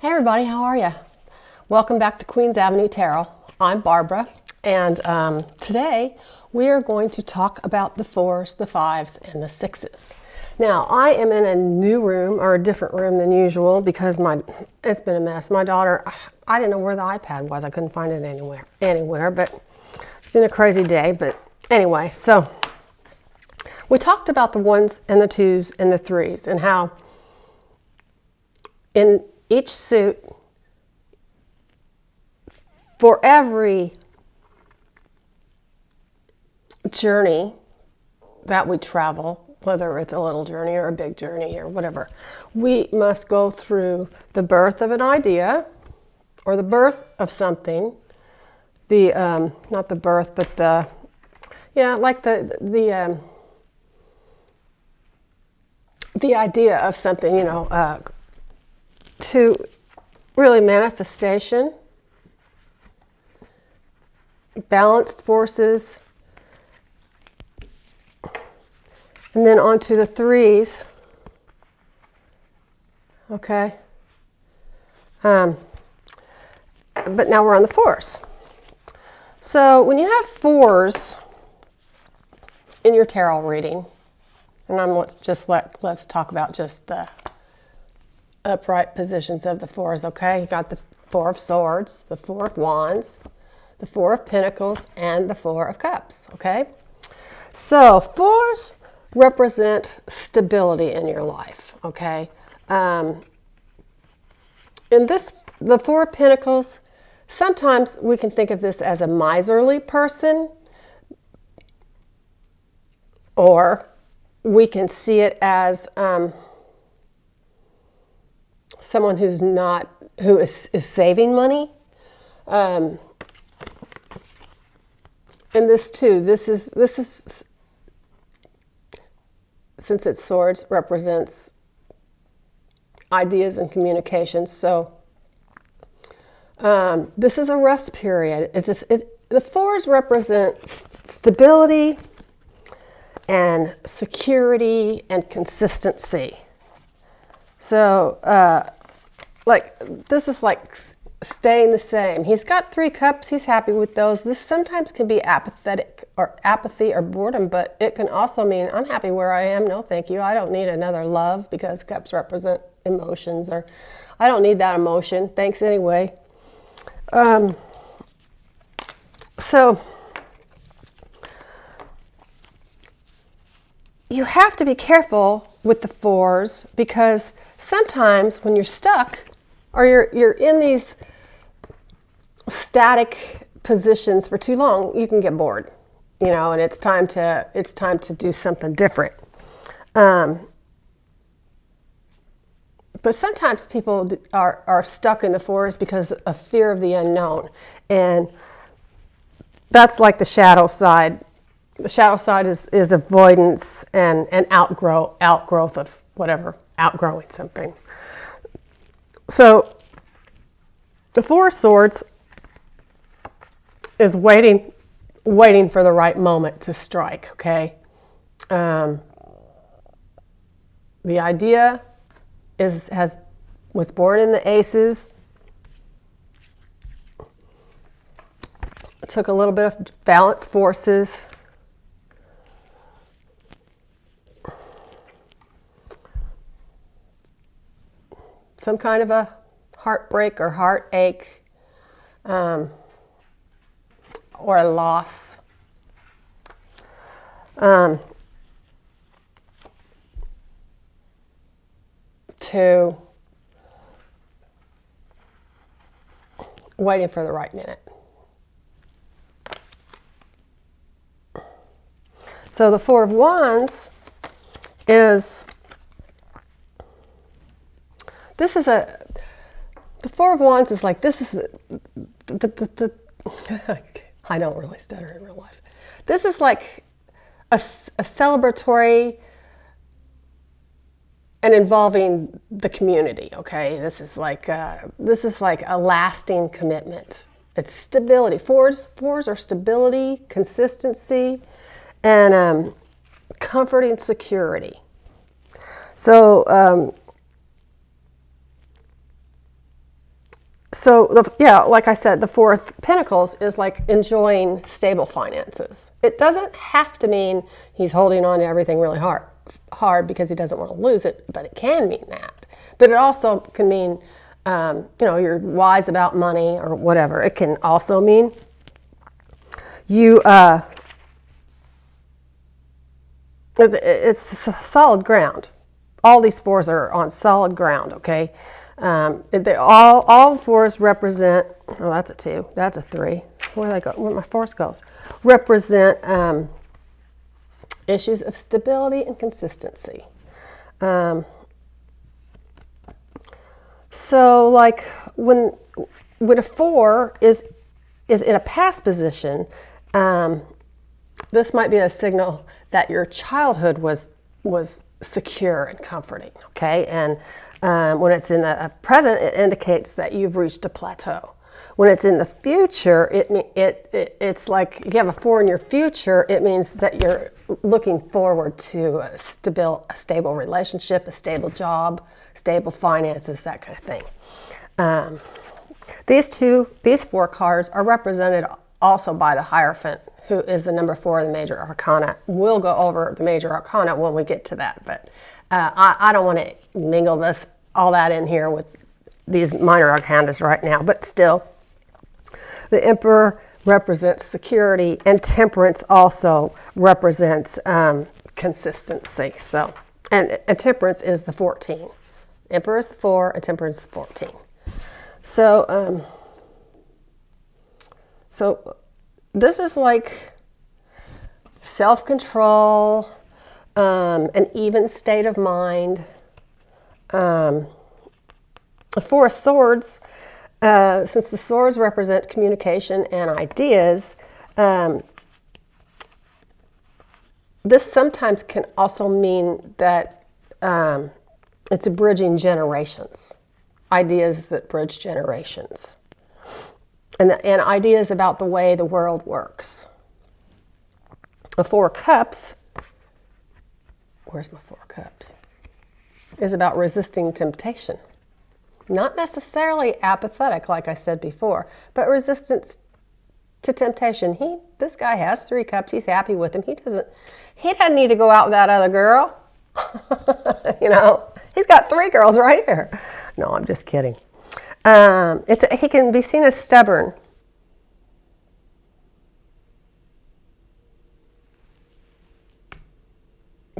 Hey everybody, how are you? Welcome back to Queens Avenue Tarot. I'm Barbara, and today we are going to talk about the 4s, the 5s, and the 6s. Now, I am in a new room, or a different room than usual, because it's been a mess. My daughter, I didn't know where the iPad was. I couldn't find it anywhere, but it's been a crazy day. But anyway, so we talked about the 1s and the 2s and the 3s, and how in each suit, for every journey that we travel, whether it's a little journey or a big journey or whatever, we must go through the birth of an idea or the birth of something. Not the birth, but the idea of something, to really manifestation, balanced forces, and then on to the 3s. Okay. But now we're on the 4s. So when you have 4s in your tarot reading, and let's talk about just the upright positions of the 4s, okay? You got the 4 of Swords, the 4 of Wands, the 4 of Pentacles, and the 4 of Cups, okay? So 4s represent stability in your life, okay? The 4 of Pentacles, sometimes we can think of this as a miserly person, or we can see it as someone who is saving money. And this too, this is since it's Swords, represents ideas and communication. So this is a rest period. The 4s represent stability and security and consistency. So, this is like staying the same. He's got 3 cups. He's happy with those. This sometimes can be apathy or boredom, but it can also mean I'm happy where I am. No, thank you. I don't need another love, because cups represent emotions, or I don't need that emotion. Thanks anyway. So you have to be careful with the 4s, because sometimes when you're stuck or you're in these static positions for too long, you can get bored, and it's time to do something different. But sometimes people are stuck in the 4s because of fear of the unknown, and that's like the shadow side. The shadow side is avoidance and outgrowth of whatever, outgrowing something. So the 4 of Swords is waiting for the right moment to strike, okay? The idea was born in the Aces. It took a little bit of balance forces. Some kind of a heartbreak or heartache, or a loss. To waiting for the right minute. So the 4 of Wands is... the 4 of Wands is like, this is the I don't really stutter in real life. This is like a celebratory and involving the community, okay? This is like a lasting commitment. It's stability. 4s are stability, consistency, and comforting security. So So, like I said, the Four of Pentacles is like enjoying stable finances. It doesn't have to mean he's holding on to everything really hard because he doesn't want to lose it, but it can mean that. But it also can mean, you're wise about money or whatever. It can also mean you, it's solid ground. All these fours are on solid ground, okay? All fours represent, oh, that's a 2, that's a 3. Where my fours goes? Represent issues of stability and consistency. So like when a 4 is in a past position, this might be a signal that your childhood was secure and comforting, okay? And when it's in the present, it indicates that you've reached a plateau. When it's in the future, it's like you have a 4 in your future, it means that you're looking forward to a stable relationship, a stable job, stable finances, that kind of thing. These 4 cards are represented also by the Hierophant, who is the number 4 of the major arcana. We'll go over the major arcana when we get to that, but I don't want to mingle all that in here with these minor arcanas right now, but still. The Emperor represents security, and Temperance also represents consistency. So, and Temperance is the 14. Emperor is the 4, and Temperance is the 14. So, so this is like self-control, an even state of mind. The 4 of Swords, since the swords represent communication and ideas, this sometimes can also mean that it's bridging generations, ideas that bridge generations, and ideas about the way the world works. The 4 of Cups, where's my 4 of Cups, is about resisting temptation. Not necessarily apathetic, like I said before, but resistance to temptation. This guy has 3 cups. He's happy with them. He doesn't need to go out with that other girl. He's got 3 girls right here. No, I'm just kidding. He can be seen as stubborn.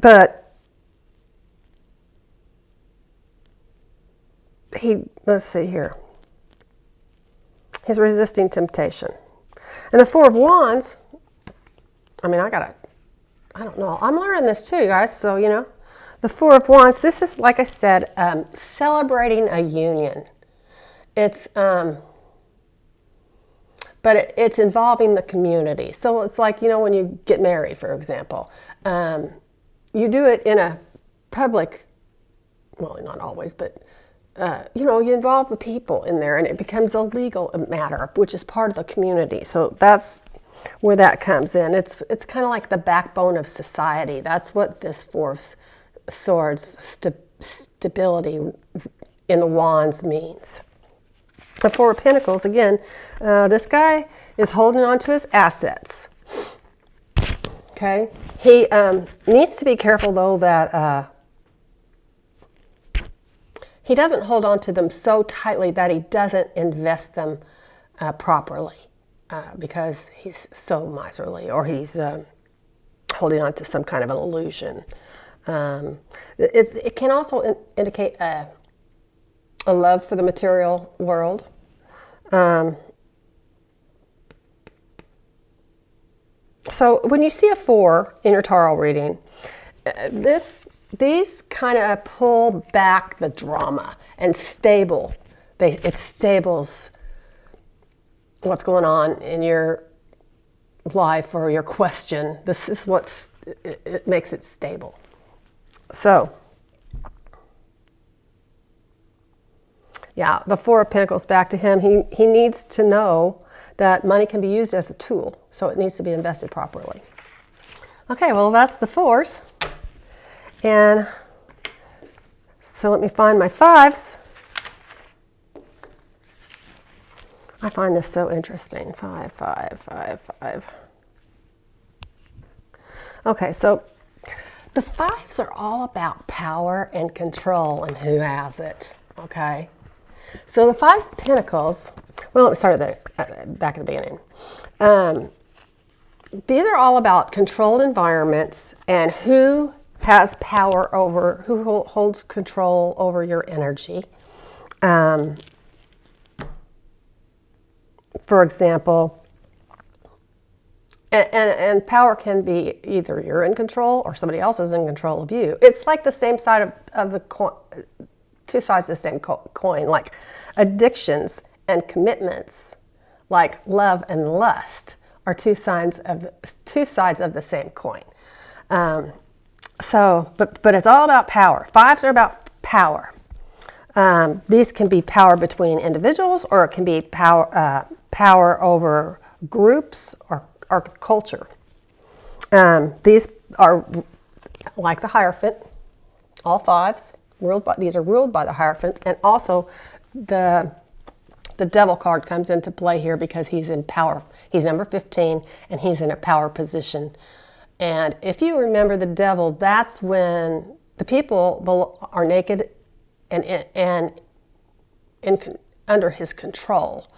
But let's see here. He's resisting temptation. And the 4 of Wands, I don't know. I'm learning this too, guys. So, the 4 of Wands, this is, like I said, celebrating a union. It's, but it's involving the community. So it's like, when you get married, for example, you do it in a public, well, not always, but you involve the people in there, and it becomes a legal matter, which is part of the community. So that's where that comes in. It's kind of like the backbone of society. That's what this 4 of Swords, stability in the Wands, means. The 4 of Pentacles, again, this guy is holding on to his assets. Okay? He needs to be careful, though, that he doesn't hold on to them so tightly that he doesn't invest them properly because he's so miserly, or he's holding on to some kind of an illusion. It can also indicate a love for the material world. So when you see a 4 in your tarot reading, these kind of pull back the drama and it stables what's going on in your life or your question. This is it makes it stable. So, yeah, the 4 of Pentacles, back to him. He needs to know that money can be used as a tool, so it needs to be invested properly. Okay, well, that's the 4s. And so let me find my 5s. I find this so interesting. 5, 5, 5, 5. Okay, so the fives are all about power and control and who has it. Okay, so the 5 of Pentacles. Well, let me start back at the beginning. These are all about controlled environments and who has power over, who holds control over your energy. For example, and power can be either you're in control or somebody else is in control of you. It's like the same side of the coin, two sides of the same coin, like addictions and commitments, like love and lust, are two sides of the same coin. But it's all about power. Fives are about power. These can be power between individuals, or it can be power over groups or culture. These are like the Hierophant, all fives. These are ruled by the Hierophant, and also the Devil card comes into play here because he's in power. He's number 15, and he's in a power position. And if you remember the Devil, that's when the people are naked and under his control.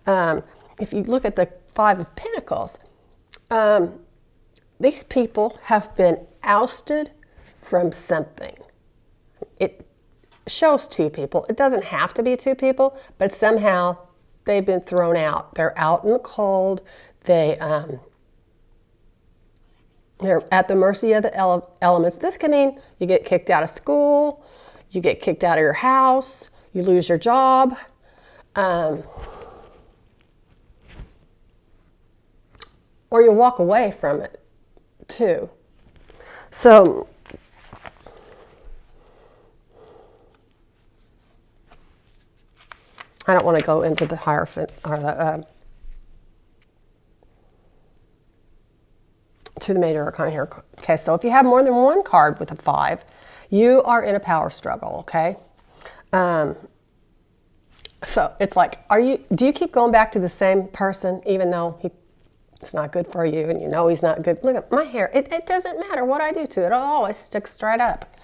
If you look at the 5 of Pentacles, these people have been ousted from something. It shows 2 people. It doesn't have to be 2 people, but somehow they've been thrown out. They're out in the cold. They're at the mercy of the elements. This can mean you get kicked out of school, you get kicked out of your house, you lose your job. Or you walk away from it, too. So, I don't want to go into the Hierophant or to the Major Arcana here. Okay, so if you have more than one card with a 5, you are in a power struggle, okay? So it's like, do you keep going back to the same person even though it's not good for you and you know he's not good? Look at my hair. It doesn't matter what I do to it. It always sticks straight up.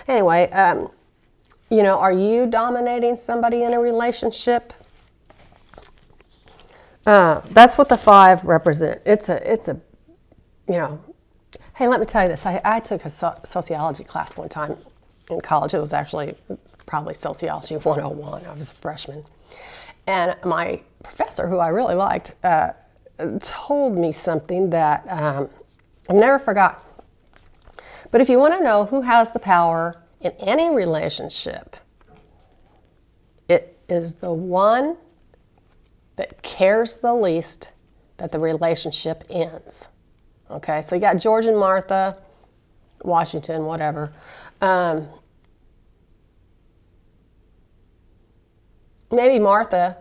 Anyway, are you dominating somebody in a relationship? That's what the 5 represent. It's a hey, let me tell you this. I took a sociology class one time in college. It was actually probably Sociology 101. I was a freshman. And my professor, who I really liked, told me something that I've never forgot. But if you want to know who has the power in any relationship, it is the one that cares the least that the relationship ends. Okay, so you got George and Martha, Washington, whatever. Maybe Martha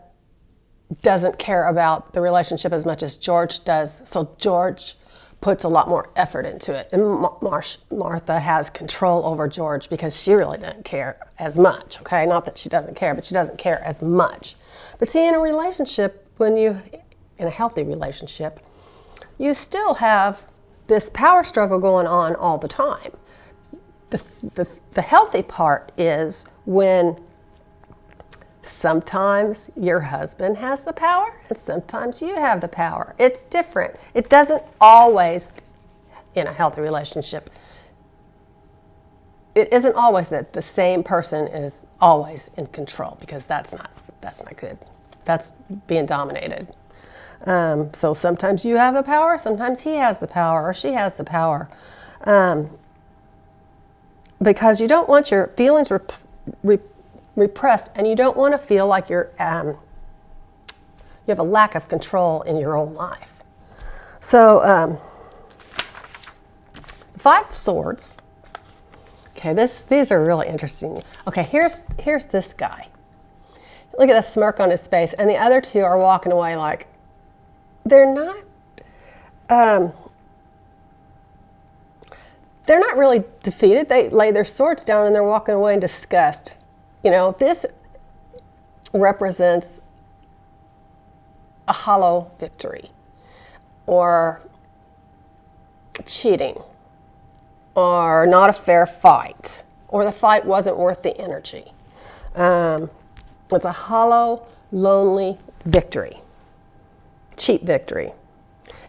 doesn't care about the relationship as much as George does, so George puts a lot more effort into it. And Martha has control over George because she really doesn't care as much, okay? Not that she doesn't care, but she doesn't care as much. But see, in a relationship, in a healthy relationship, you still have this power struggle going on all the time. The healthy part is when sometimes your husband has the power and sometimes you have the power. It's different. It doesn't always, in a healthy relationship, it isn't always that the same person is always in control, because that's not good. That's being dominated. So sometimes you have the power, sometimes he has the power or she has the power. Because you don't want your feelings repressed, and you don't want to feel like you have a lack of control in your own life. So 5 of Swords. Okay, these are really interesting. Okay, here's this guy. Look at the smirk on his face, and the other 2 are walking away like they're not really defeated. They lay their swords down and they're walking away in disgust. This represents a hollow victory, or cheating, or not a fair fight, or the fight wasn't worth the energy. It's a hollow, lonely victory, cheap victory.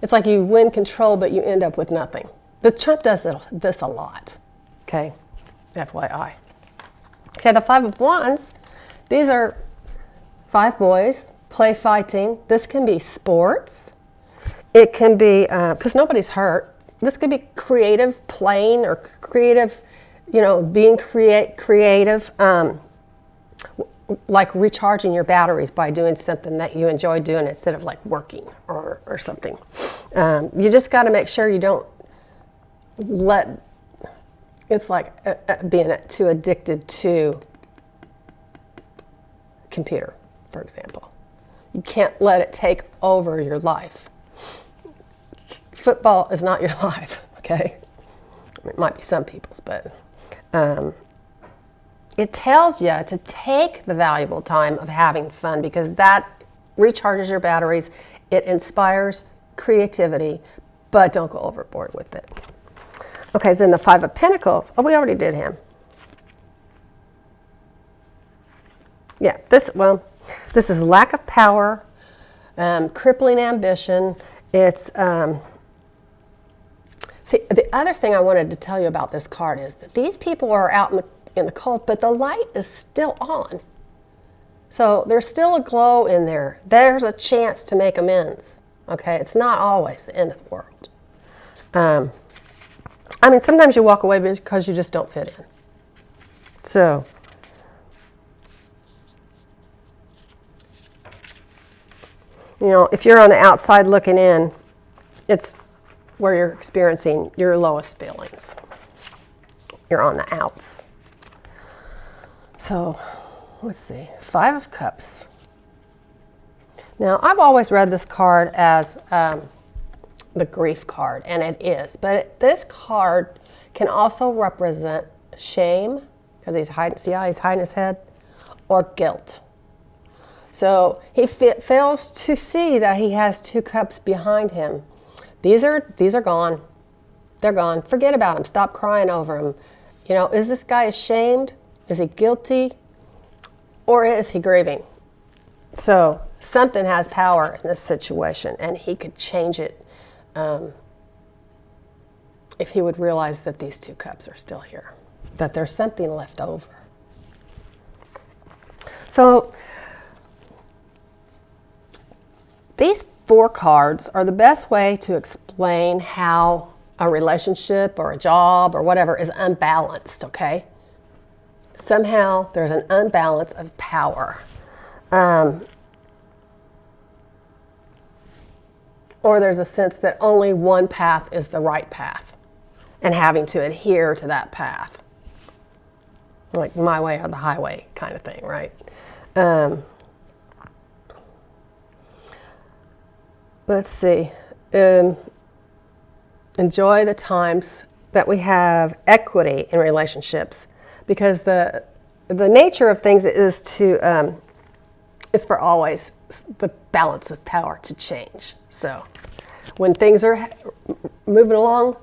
It's like you win control, but you end up with nothing. But Trump does this a lot, okay? FYI. Okay, the Five of Wands, these are 5 boys, play fighting. This can be sports. It can be, because nobody's hurt. This could be creative playing or creative, being creative, like recharging your batteries by doing something that you enjoy doing instead of like working or something. You just got to make sure you don't it's like being too addicted to computer, for example. You can't let it take over your life. Football is not your life, okay? It might be some people's, but it tells you to take the valuable time of having fun because that recharges your batteries. It inspires creativity, but don't go overboard with it. Okay, so in the Five of Pentacles, we already did him. Yeah, this is lack of power, crippling ambition. It's, see, the other thing I wanted to tell you about this card is that these people are out in the cold, but the light is still on. So there's still a glow in there. There's a chance to make amends. Okay, it's not always the end of the world. Sometimes you walk away because you just don't fit in. So, if you're on the outside looking in, it's where you're experiencing your lowest feelings. You're on the outs. So, let's see. 5 of Cups. Now, I've always read this card as the grief card, and it is. But this card can also represent shame, because he's hiding his head, or guilt. So he fails to see that he has 2 cups behind him. These are gone. They're gone. Forget about them. Stop crying over them. Is this guy ashamed? Is he guilty? Or is he grieving? So something has power in this situation, and he could change it if he would realize that these 2 cups are still here, that there's something left over. So these 4 cards are the best way to explain how a relationship or a job or whatever is unbalanced, okay? Somehow there's an unbalance of power. Or there's a sense that only one path is the right path and having to adhere to that path. Like my way or the highway kind of thing, right? Let's see. Enjoy the times that we have equity in relationships, because the nature of things is for always the balance of power to change. So when things are moving along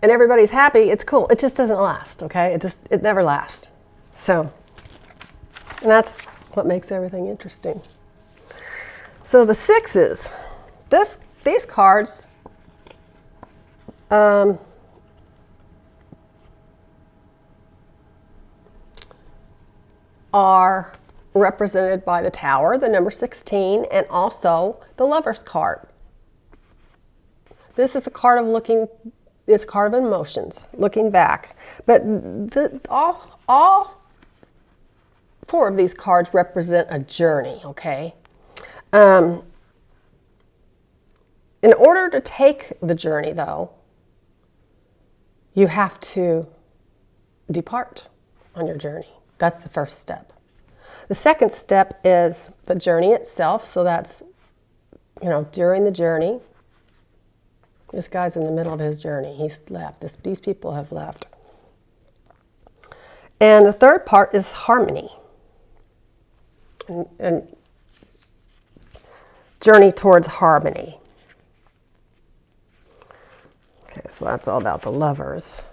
and everybody's happy, it's cool. It just doesn't last, okay? It never lasts. So, and that's what makes everything interesting. So the 6s, these cards, are represented by the Tower, the number 16, and also the Lover's card. This is a card of it's a card of emotions, looking back. But all 4 of these cards represent a journey, okay? In order to take the journey, though, you have to depart on your journey. That's the first step. The second step is the journey itself. So that's, during the journey. This guy's in the middle of his journey. He's left. These people have left. And the third part is harmony. And journey towards harmony. Okay, so that's all about the Lovers.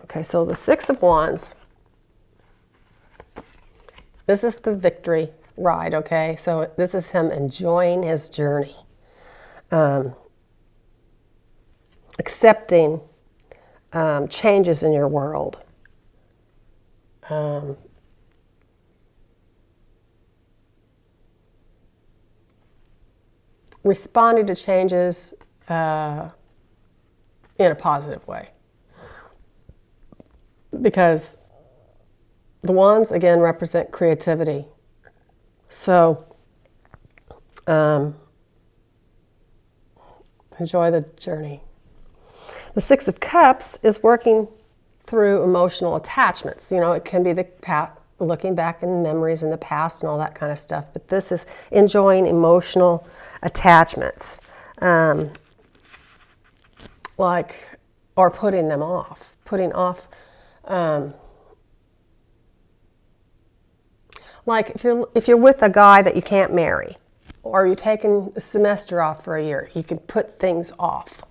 Okay, so the Six of Wands. This is the victory ride, okay? So this is him enjoying his journey. Accepting changes in your world. Responding to changes in a positive way. Because the wands, again, represent creativity. So, enjoy the journey. The Six of Cups is working through emotional attachments. You know, it can be looking back in memories in the past and all that kind of stuff. But this is enjoying emotional attachments. Or putting them off. Putting off. Like if you're with a guy that you can't marry, or you're taking a semester off for a year, you can put things off.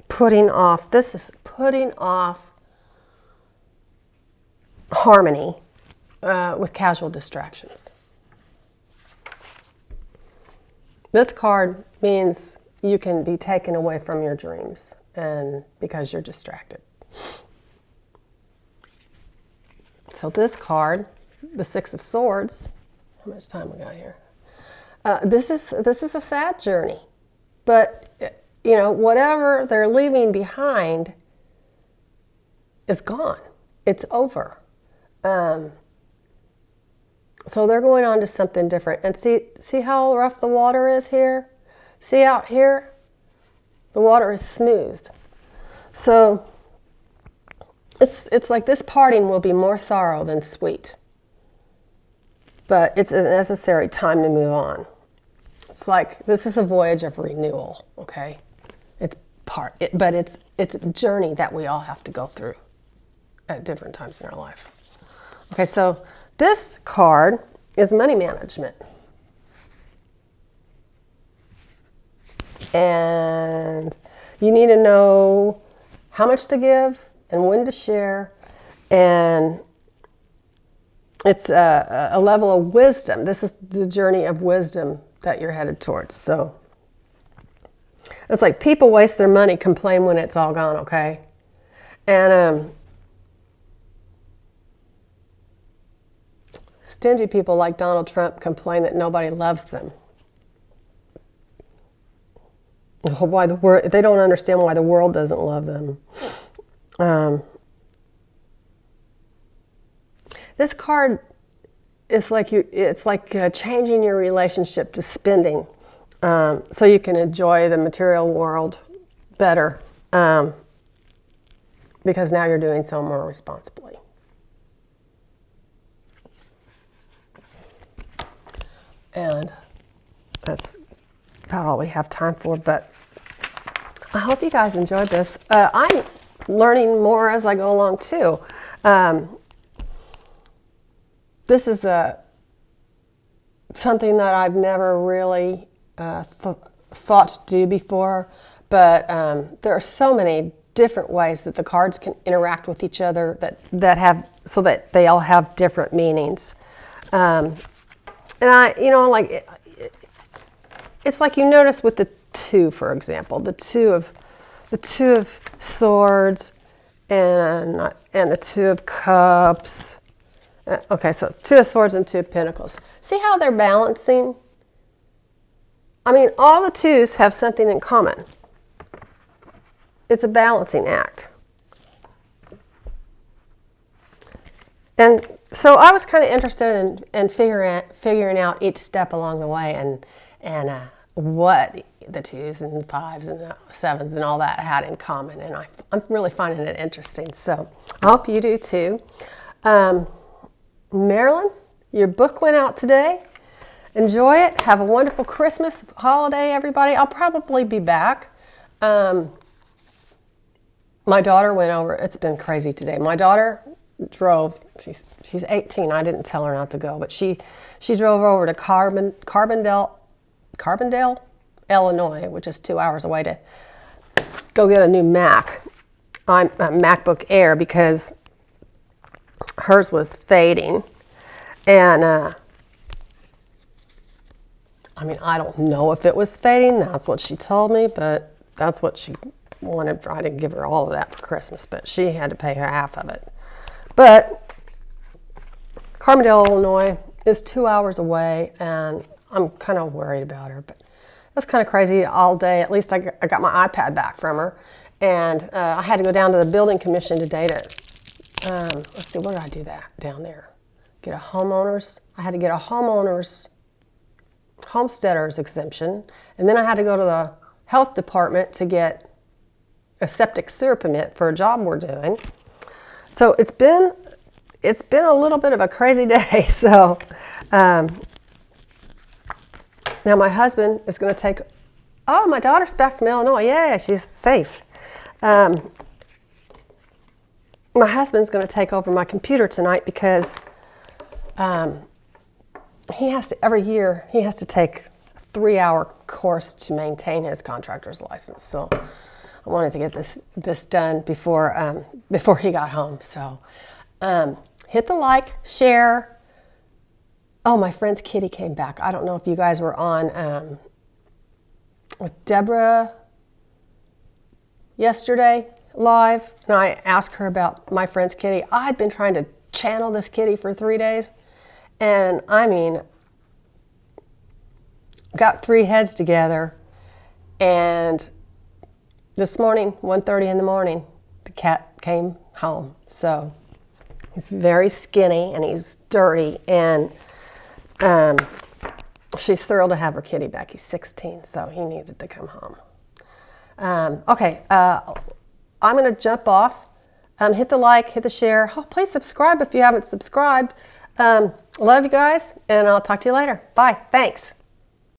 Putting off, this is putting off harmony with casual distractions. This card means you can be taken away from your dreams and because you're distracted. So this card, the Six of Swords, how much time we got here? This is a sad journey, but you know, whatever they're leaving behind is gone. It's over. So they're going on to something different. And see how rough the water is here? See out here? The water is smooth. So it's like this parting will be more sorrow than sweet. But it's a necessary time to move on. It's like this is a voyage of renewal, okay? But it's a journey that we all have to go through at different times in our life. Okay, so this card is money management. And you need to know how much to give and when to share. And it's a level of wisdom. This is the journey of wisdom that you're headed towards. So it's like people waste their money, complain when it's all gone, okay? And stingy people like Donald Trump complain that nobody loves them. They don't understand why the world doesn't love them. This card is like changing your relationship to spending, so you can enjoy the material world better, because now you're doing so more responsibly. And that's about all we have time for, but I hope you guys enjoyed this. I'm learning more as I go along too. This is something that I've never really thought to do before, but there are so many different ways that the cards can interact with each other so that they all have different meanings. And it's like you notice with the two, for example, the two of swords and the Two of Cups. Okay, so Two of Swords and Two of Pentacles. See how they're balancing? I mean, all the twos have something in common. It's a balancing act. And so I was kind of interested in figuring out each step along the way and what the twos and fives and the sevens and all that had in common. And I'm really finding it interesting. So I hope you do too. Marilyn, your book went out today. Enjoy it. Have a wonderful Christmas holiday, everybody. I'll probably be back. My daughter went over. It's been crazy today. My daughter drove. She's 18. I didn't tell her not to go, but she drove over to Carbondale, Illinois, which is 2 hours away, to go get a new MacBook Air, because hers was fading. And I mean, I don't know if it was fading. That's what she told me, but that's what she wanted. I didn't give her all of that for Christmas, but she had to pay her half of it. But Carbondale, Illinois is 2 hours away, and I'm kind of worried about her. But it was kind of crazy all day. At least I got my iPad back from her, and I had to go down to the building commission today to, let's see, where did I do that down there? I had to get a homesteader's exemption, and then I had to go to the health department to get a septic sewer permit for a job we're doing. So it's been a little bit of a crazy day. So now my husband is going to take. Oh, my daughter's back from Illinois. Yeah, she's safe. My husband's going to take over my computer tonight, because every year he has to take a 3-hour course to maintain his contractor's license. So I wanted to get this done before he got home. So hit the like, share. Oh, my friend's kitty came back. I don't know if you guys were on with Deborah yesterday live, and I asked her about my friend's kitty. I'd been trying to channel this kitty for 3 days, and I mean, got 3 heads together, and this morning, 1:30 in the morning, the cat came home. So he's very skinny and he's dirty, and she's thrilled to have her kitty back. He's 16, so he needed to come home. Okay, I'm going to jump off. Hit the like, hit the share. Oh, please subscribe if you haven't subscribed. Love you guys, and I'll talk to you later. Bye. Thanks.